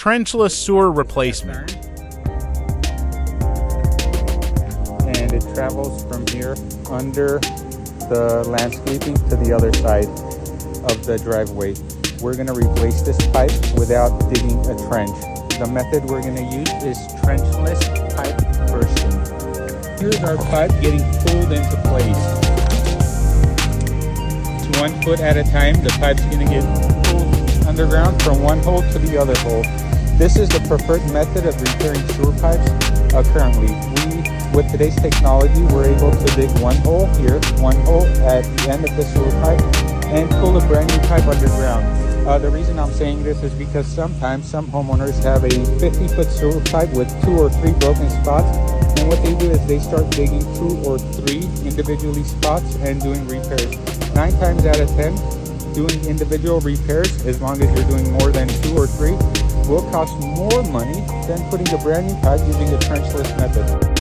trenchless sewer replacement. And it travels from here under the landscaping to the other side of the driveway. We're going to replace this pipe without digging a trench. The method we're going to use is trenchless pipe bursting. Here's our pipe getting pulled into place. It's 1 foot at a time. The pipe's going to get pulled underground from one hole to the other hole. This is the preferred method of repairing sewer pipes currently. With today's technology, we're able to dig one hole here, one hole at the end of the sewer pipe, and pull a brand new pipe underground. The reason I'm saying this is because sometimes some homeowners have a 50-foot sewer pipe with 2 or 3 broken spots, and what they do is they start digging 2 or 3 individually spots and doing repairs. 9 times out of 10, doing individual repairs, as long as you're doing more than 2 or 3, will cost more money than putting a brand new pipe using the trenchless method.